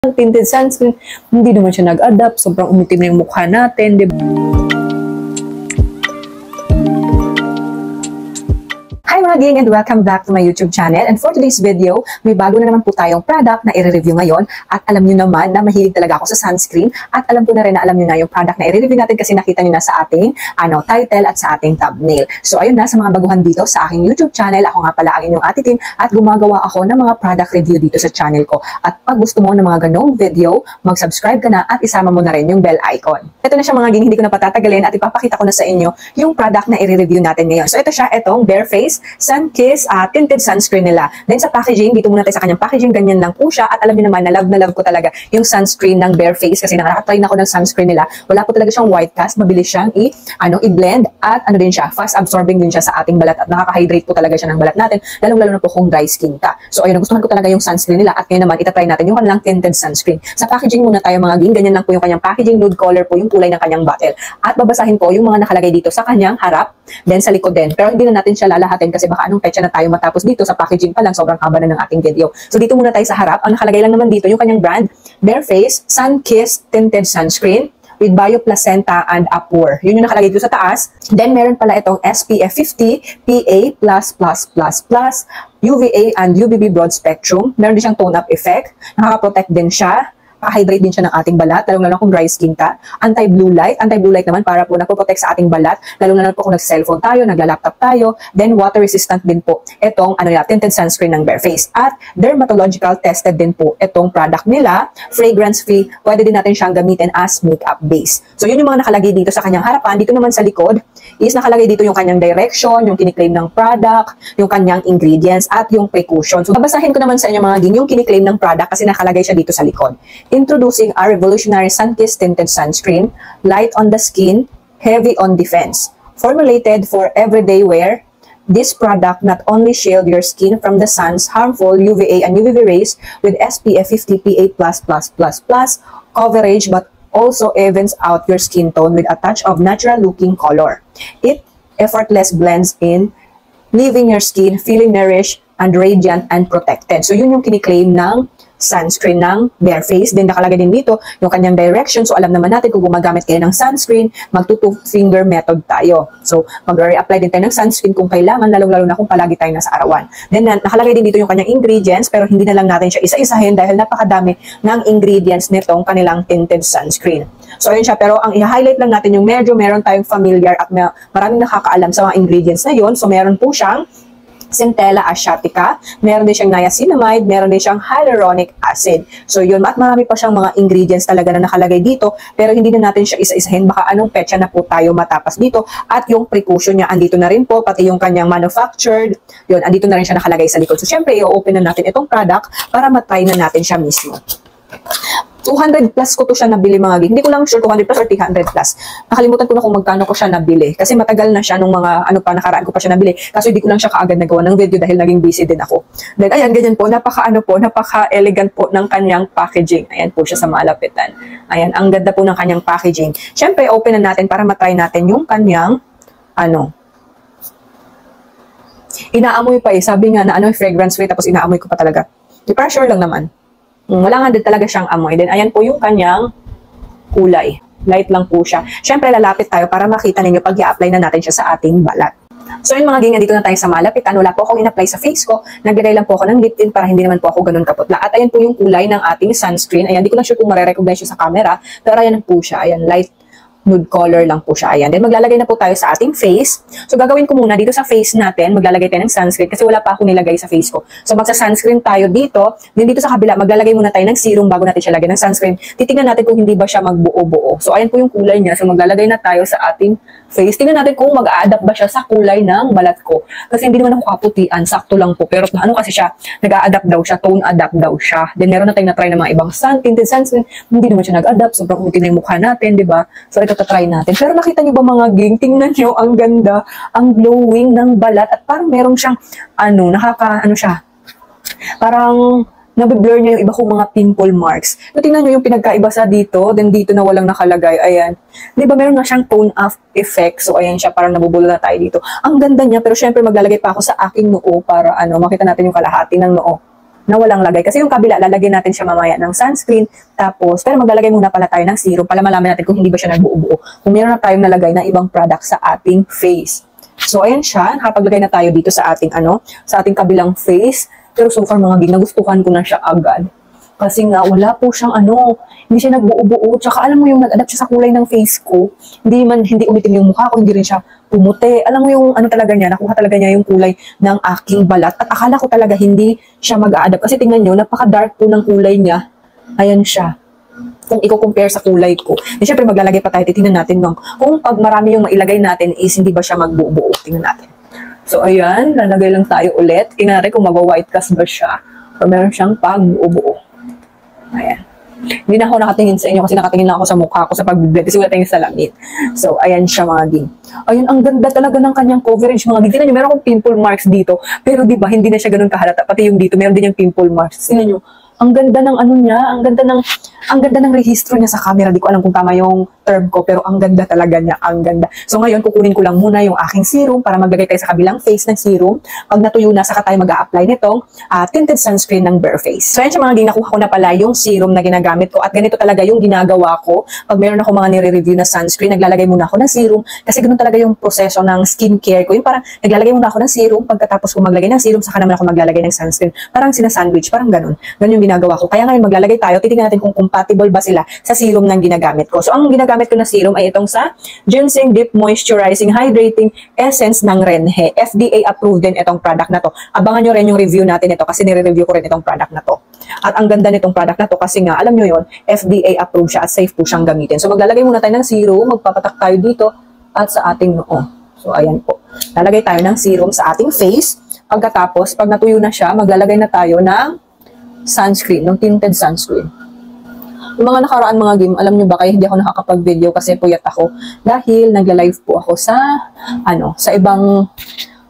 tinted sunscreen, hindi naman siya nag-adapt. Sobrang umitim na yung mukha natin, diba? Hi mga gang and welcome back to my YouTube channel. And for today's video, may bago na naman po tayong product na i-review ngayon. At alam nyo naman na mahilig talaga ako sa sunscreen. At alam ko na rin na alam nyo na yung product na i-review natin kasi nakita nyo na sa ating title at sa ating thumbnail. So ayun na, sa mga baguhan dito sa aking YouTube channel, ako nga pala ang inyong Ate Tin at gumagawa ako ng mga product review dito sa channel ko. At pag gusto mo ng mga ganong video, mag-subscribe ka na at isama mo na rin yung bell icon. Ito na siya mga gang, hindi ko na patatagalin at ipapakita ko na sa inyo yung product na i-review natin ngayon. So ito siya, itong Bare Face Sun-Kissed tinted sunscreen nila. Then sa packaging, dito muna tayo sa kanyang packaging, ganyan lang po siya. At alam niyo naman, na love ko talaga yung sunscreen ng Bare Face kasi nakatry na ako ng sunscreen nila. Wala po talaga siyang white cast, mabilis siyang i-blend at ano din siya, fast absorbing din siya sa ating balat at nakaka-hydrate po talaga siya ng balat natin, lalong-lalo na po kung dry skin ka. So ayun, gustuhan ko talaga yung sunscreen nila at ngayon naman itatry natin yung kanilang tinted sunscreen. Sa packaging muna tayo mga ging, ganyan lang po yung kanyang packaging, nude color po yung kulay ng kanyang bottle. At babasahin po yung mga nakalagay dito sa kanyang harap, then sa likod din. Pero hindi na natin siya lalahatin kasi baka anong petsa na tayo matapos dito sa packaging pa lang, sobrang haba na ng ating video. So dito muna tayo sa harap. Ang nakalagay lang naman dito yung kanyang brand, Bare Face Sun-Kissed Tinted Sunscreen with Bioplacenta and Upware. Yun yung nakalagay dito sa taas. Then meron pala itong SPF 50, PA++++, UVA and UVB broad spectrum. Meron din siyang tone-up effect. Nakaka-protect din siya. Hydrate din siya ng ating balat, lalong-lalo kung dry skin ka. Anti-blue light naman para po nagpo-protect sa ating balat, lalong-lalo po kung nag-cellphone tayo, nagla-laptop tayo. Then water resistant din po itong tinted sunscreen ng Bare Face. At dermatological tested din po itong product nila, fragrance free. Pwede din natin siyang gamitin as makeup base. So yun yung mga nakalagay dito sa kanyang harapan. Dito naman sa likod is nakalagay dito yung kanyang direction, yung kiniklaim ng product, yung kanyang ingredients at yung precautions. So babasahin ko naman sa inyo mga ging yung kiniklaim ng product kasi nakalagay siya dito sa likod. Introducing our revolutionary Sun-Kissed Tinted Sunscreen, light on the skin, heavy on defense. Formulated for everyday wear, this product not only shield your skin from the sun's harmful UVA and UVB rays with SPF 50 PA++++ coverage, but also evens out your skin tone with a touch of natural-looking color. It effortless blends in, leaving your skin feeling nourished and radiant and protected. So yun yung kiniklaim ng sunscreen ng Bare Face. Then nakalagay din dito yung kanyang direction. So alam naman natin kung gumagamit kayo ng sunscreen, mag-2-finger method tayo. So mag-re-apply din tayo ng sunscreen kung kailangan, lalong-lalo na kung palagi tayo nasa arawan. Then nakalagay din dito yung kanyang ingredients, pero hindi na lang natin siya isa-isahin dahil napakadami ng ingredients nitong kanilang tinted sunscreen. So ayun siya, pero ang i-highlight lang natin yung medyo meron tayong familiar at maraming nakakaalam sa mga ingredients na yun. So meron po siyang Centella asiatica, meron din siyang niacinamide, meron din siyang hyaluronic acid. So yun, at marami pa siyang mga ingredients talaga na nakalagay dito, pero hindi na natin siya isa-isahin, baka anong petsa na po tayo matapas dito. At yung precaution niya, andito na rin po, pati yung kanyang manufactured, yun, andito na rin siya nakalagay sa likod. So syempre, i-open na natin itong product para matry na natin siya mismo. 200 plus ko to siya nabili mga ging. Hindi ko lang sure 200 plus or 300 plus. Nakalimutan ko na kung magkano ko siya nabili. Kasi matagal na siya nung mga nakaraan ko pa siya nabili. Kaso hindi ko lang siya kaagad nagawa ng video dahil naging busy din ako. Then ayan, ganyan po. Napaka-elegant po ng kanyang packaging. Ayan po siya sa malapitan. Ayan, ang ganda po ng kanyang packaging. Siyempre, open na natin para matry natin yung kanyang inaamoy pa eh. Sabi nga na fragrance free tapos inaamoy ko pa talaga. Di para sure lang naman. Wala nga din talaga siyang amoy. Then, ayan po yung kanyang kulay. Light lang po siya. Siyempre, lalapit tayo para makita ninyo pag i-apply na natin siya sa ating balat. So, yun mga ging, dito na tayo sa malapitan. Wala po akong in-apply sa face ko. Naglagay lang po ako ng lip tint para hindi naman po ako ganun kaputla. At ayan po yung kulay ng ating sunscreen. Ayan, di ko lang sure kung marirecognize siya sa camera. Pero ayan po siya. Ayan, light nude color lang po siya. Ayan. Then maglalagay na po tayo sa ating face. So gagawin ko muna dito sa face natin, maglalagay tayo ng sunscreen kasi wala pa ako nilagay sa face ko. So magsa-sunscreen tayo dito. Then dito sa kabila, maglalagay muna tayo ng serum bago natin siya lagyan ng sunscreen. Titingnan natin kung hindi ba siya magbuo-buo. So ayan po yung kulay niya. So maglalagay na tayo sa ating face. Tingnan natin kung mag-a-adapt ba siya sa kulay ng balat ko. Kasi hindi naman ako kaputian, sakto lang po. Pero kasi siya, nag-a-adapt daw siya, tone adapt daw siya. Then meron na tayong na-try ng mga ibang tinted sunscreen. Hindi naman siya nag-adapt. Sobrang umitim na yung mukha natin, di ba? So ito try natin. Pero nakita niyo ba mga ging? Tingnan niyo, ang ganda, ang glowing ng balat at parang meron siyang siya. Parang nabiblur niya yung iba kong mga pimple marks. So, tingnan nyo yung pinagkaiba sa dito, then dito na walang nakalagay. Ayan. Di ba meron na siyang tone up effect? So, ayan siya, parang nabubula na tayo dito. Ang ganda niya, pero syempre maglalagay pa ako sa aking noo para makita natin yung kalahati ng noo. na walang lagay. Kasi yung kabila, lalagyan natin siya mamaya ng sunscreen. Tapos, pero maglalagay muna pala tayo ng serum para malaman natin kung hindi ba siya nagbuo-buo. Kung meron na tayong nalagay na ibang product sa ating face. So, ayan siya. Nakapaglagay na tayo dito sa ating, sa ating kabilang face. Pero so far, mga gig, nagustuhan ko na siya agad. Kasi nga, wala po siyang hindi siya nagbuo-buo. Tsaka alam mo yung nag-adapt siya sa kulay ng face ko. Hindi umitim yung mukha ko, hindi rin siya pumuti. Alam mo yung talaga niya, nakuha talaga niya yung kulay ng aking balat. At akala ko talaga hindi siya mag-a-adapt. Kasi tingnan nyo, napaka-dark po ng kulay niya. Ayan siya. Kung i-compare sa kulay ko. Di syempre maglalagay pa tayo, titingnan natin kung pag marami yung mailagay natin is hindi ba siya magbuo-buo. Tingnan natin. So ayan, lalagay lang tayo ulit. Tingnan natin kung mag-white cast ba siya or meron siyang pag-buo-buo. Ayan. Hindi na ako nakatingin sa inyo kasi nakatingin lang ako sa mukha ko sa pag-blend kasi wala tayong salamin. So, ayan siya mga ging. Ayun, ang ganda talaga ng kanyang coverage mga ging. Tingnan nyo, meron akong pimple marks dito. Pero diba, hindi na siya ganun kahalata. Pati yung dito, meron din yung pimple marks. Tingnan nyo, ang ganda ng niya, ang ganda ng rehistro niya sa camera. Di ko alam kung tama yung term ko, pero ang ganda talaga niya, ang ganda. So ngayon, kukunin ko lang muna yung aking serum para maglagay tayo sa kabilang face ng serum. Pag natuyo na, saka tayo mag-a-apply nitong tinted sunscreen ng Bare Face. So ayan siya mga nakuha ko na pala yung serum na ginagamit ko at ganito talaga yung ginagawa ko. Pag meron ako mga nire-review na sunscreen, naglalagay muna ako ng serum kasi ganun talaga yung proseso ng skincare ko. Yung parang naglalagay muna ako ng serum, pagkatapos ko maglagay ng serum, saka naman ako maglalagay ng sunscreen. Parang sinasandwich, parang ganun. Ganun yung ginagawa ko. Kaya ngayon maglalagay tayo, titingnan natin kung compatible ba sila sa serum ng ginagamit ko. So ang ginagamit ko na serum ay itong sa Ginseng Deep Moisturizing Hydrating Essence ng Renhe. FDA approved din itong product na to. Abangan nyo rin yung review natin ito kasi nire-review ko rin itong product na to. At ang ganda nitong product na to kasi nga, alam nyo yon, FDA approved siya at safe po siyang gamitin. So maglalagay muna tayo ng serum, magpapatak tayo dito at sa ating noo. So ayan po. Lalagay tayo ng serum sa ating face. Pagkatapos, pag natuyo na siya, maglalagay na tayo ng sunscreen, ng tinted sunscreen. Yung mga nakaraan mga game, alam nyo ba kaya hindi ako nakakapag-video kasi puyat ako dahil nagla-live po ako sa ibang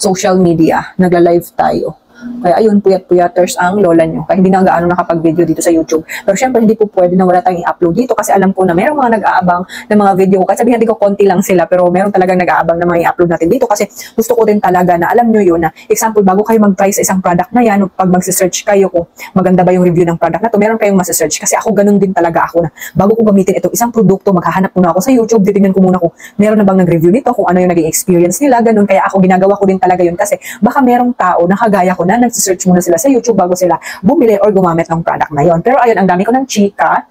social media. Nagla-live tayo. Kaya ayun, puyat-puyaters ang lola nyo. Kaya hindi na gaano nakapag-video dito sa YouTube. Pero syempre, hindi po pwede na wala tayong i-upload dito kasi alam ko na mayroong mga nag-aabang ng mga video ko. Kahit sabihin natin ko, konti lang sila, pero meron talagang nag-aabang na mga i-upload natin dito kasi gusto ko din talaga na alam nyo yun na, example, bago kayo mag-try sa isang product na yan, pag mag-search kayo kung maganda ba yung review ng product na to, meron kayong ma-search. Kasi ako ganun din talaga ako na bago ko gamitin itong isang produkto, maghahanap muna ako sa YouTube, titignan ko muna kung meron na bang nag-review nito, kung ano yung naging experience nila, ganun. Kaya ako ginagawa ko din talaga yun kasi baka merong tao na kagaya ko na nag-search muna sila sa YouTube bago sila bumili or gumamit ng product na yon. Pero ayun, ang dami ko ng chika.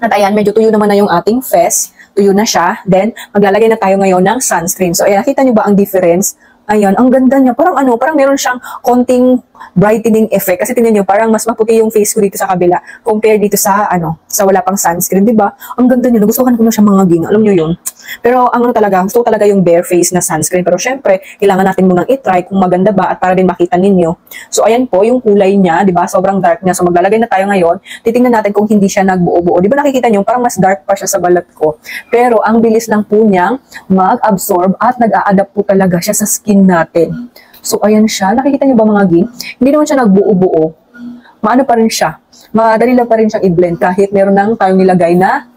At ayan, medyo tuyo naman na yung ating face. Tuyo na siya. Then, maglalagay na tayo ngayon ng sunscreen. So, ayan, nakita nyo ba ang difference? Ayan, ang ganda niya. Parang parang meron siyang konting brightening effect. Kasi tingnan nyo, parang mas maputi yung face ko dito sa kabila compare dito sa, sa wala pang sunscreen, di ba? Ang ganda niya. Nagustuhan ko na siya mga ging. Alam nyo yun. Pero ang gusto talaga yung bare face na sunscreen. Pero syempre, kailangan natin munang i-try kung maganda ba at para din makita ninyo. So, ayan po, yung kulay niya, di ba? Sobrang dark niya. So, maglalagay na tayo ngayon. Titingnan natin kung hindi siya nagbuo-buo. Di ba nakikita nyo, parang mas dark pa siya sa balat ko. Pero, ang bilis lang po niyang mag-absorb at nag-a-adapt po talaga siya sa skin natin. So, ayan siya. Nakikita nyo ba mga ging? Hindi naman siya nagbuo-buo. Maano pa rin siya. Madali lang pa rin siyang i-blend kahit meron nang tayong nilagay na,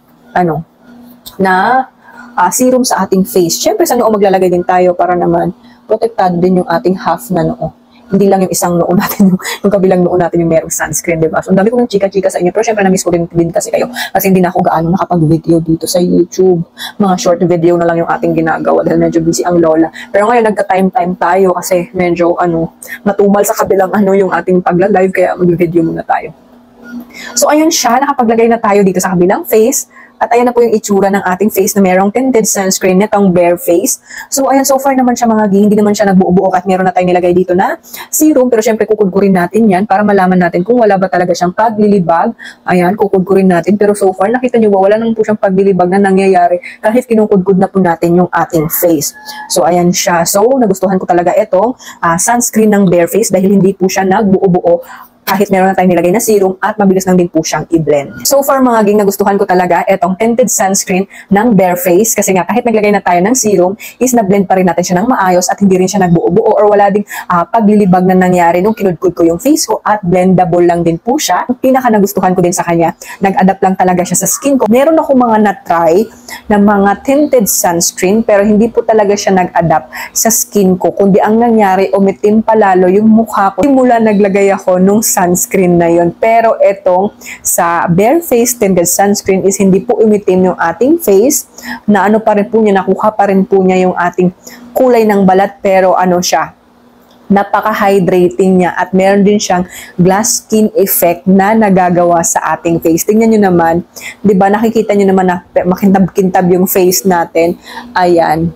serum sa ating face. Siyempre, sa noo maglalagay din tayo para naman protektado din yung ating half na noo. Hindi lang yung isang noo natin, yung kabilang noo natin yung merong sunscreen, diba? So, ang dami ko ng chika-chika sa inyo. Pero syempre, na-miss ko din kasi kayo. Kasi hindi na ako gaano nakapag-video dito sa YouTube. Mga short video na lang yung ating ginagawa dahil medyo busy ang lola. Pero ngayon, nagka-time-time tayo kasi medyo, matumal sa kabilang yung ating pagla-live. Kaya mag-video muna tayo. So, ayun siya. Nakapaglagay na tayo dito sa kabilang face. At ayan na po yung itsura ng ating face na merong tinted sunscreen nitong Bare Face. So, ayan, so far naman siya mga ging, hindi naman siya nagbuo-buo at meron na tayong nilagay dito na serum. Pero syempre, kukudkurin natin yan para malaman natin kung wala ba talaga siyang paglilibag. Ayan, kukudkurin natin. Pero so far, nakita nyo ba, wala naman po siyang paglilibag na nangyayari kahit kinukudkud na po natin yung ating face. So, ayan siya. So, nagustuhan ko talaga itong sunscreen ng Bare Face dahil hindi po siya nagbuo-buo kahit meron na tayong nilagay na serum at mabilis lang din po siyang i-blend. So far mga ging, nagustuhan ko talaga itong itong tinted sunscreen ng Bare Face kasi nga kahit naglagay na tayo ng serum is na-blend pa rin natin siya ng maayos at hindi rin siya nagbuo-buo or wala ding paglilibag na nangyari nung kinudkod ko yung face ko at blendable lang din po siya. Pinaka nagustuhan ko din sa kanya, nag-adapt lang talaga siya sa skin ko. Meron ako mga na-try na mga tinted sunscreen pero hindi po talaga siya nag-adapt sa skin ko kundi ang nangyari umitim palalo yung mukha ko. Simula naglagay ako nung sunscreen na yon. Pero etong sa Bare Face tinted sunscreen is hindi po umitim yung ating face, na ano pa rin po niya, nakuha pa rin po niya yung ating kulay ng balat pero ano siya, napaka-hydrating niya at meron din siyang glass skin effect na nagagawa sa ating face. Tingnan nyo naman, di ba nakikita nyo naman na makintab-kintab yung face natin. Ayan.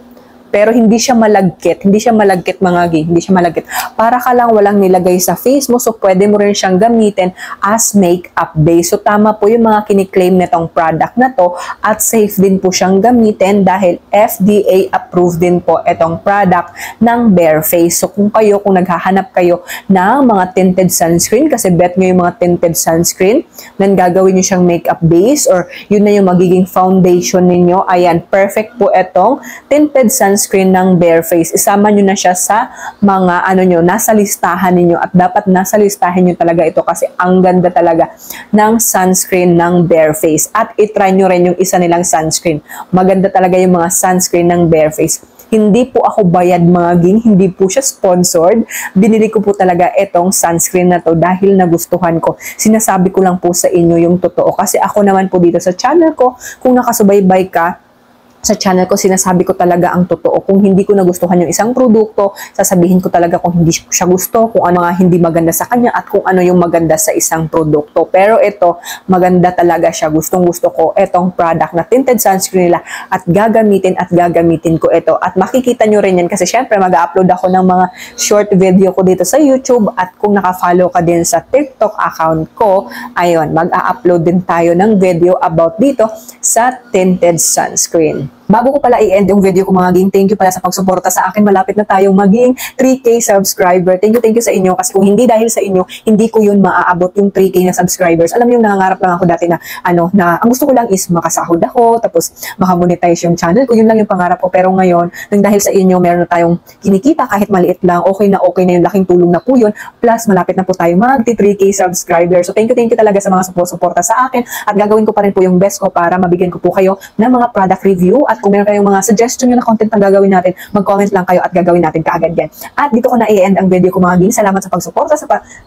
Pero hindi siya malagkit. Hindi siya malagkit mga gi. Hindi siya malagkit. Para ka lang walang nilagay sa face mo. So, pwede mo rin siyang gamitin as makeup base. So, tama po yung mga kiniklaim nitong product na to. At safe din po siyang gamitin dahil FDA approved din po itong product ng Bare Face. So, kung naghahanap kayo ng mga tinted sunscreen, kasi bet nyo yung mga tinted sunscreen, then gagawin nyo siyang makeup base or yun na yung magiging foundation ninyo. Ayan, perfect po itong tinted sunscreen ng Bare Face. Isama nyo na siya sa mga nasa listahan ninyo at dapat nasa listahan nyo talaga ito kasi ang ganda talaga ng sunscreen ng Bare Face. At itry nyo rin yung isa nilang sunscreen. Maganda talaga yung mga sunscreen ng Bare Face. Hindi po ako bayad mga ging, hindi po siya sponsored. Binili ko po talaga itong sunscreen na to dahil nagustuhan ko. Sinasabi ko lang po sa inyo yung totoo kasi ako naman po dito sa channel ko, kung nakasubaybay ka, sa channel ko, sinasabi ko talaga ang totoo. Kung hindi ko nagustuhan yung isang produkto, sasabihin ko talaga kung hindi siya gusto, kung ano nga hindi maganda sa kanya, at kung ano yung maganda sa isang produkto. Pero ito, maganda talaga siya. Gustong-gusto ko itong product na tinted sunscreen nila at gagamitin ko ito. At makikita nyo rin yan kasi syempre mag-upload ako ng mga short video ko dito sa YouTube at kung naka-follow ka din sa TikTok account ko, ayun, mag-upload din tayo ng video about dito sa tinted sunscreen. Bago ko pala i-end yung video ko mga ging, thank you pala sa pagsuporta sa akin. Malapit na tayong maging 3K subscriber. Thank you sa inyo kasi kung hindi dahil sa inyo, hindi ko yun maaabot yung 3K na subscribers. Alam niyo, nangangarap lang ako dati na ang gusto ko lang is makasahod ako, tapos makamonetize yung channel ko. Yun lang yung pangarap ko. Pero ngayon, nang dahil sa inyo, meron na tayong kinikita kahit maliit lang. Okay na yung laking tulong na po yun. Plus, malapit na po tayo mag-3K subscribers. So, thank you talaga sa mga suporta sa akin. At gagawin ko pa rin po yung best ko para mabigyan ko po kayo ng mga product review. At kung meron kayong mga suggestion nyo na content na gagawin natin, mag-comment lang kayo at gagawin natin kaagad yan. At dito ko na i-end ang video ko mga ging. Salamat sa pagsuporta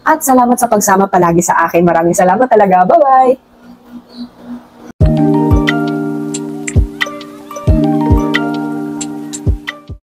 at salamat sa pagsama palagi sa akin. Maraming salamat talaga. Bye-bye!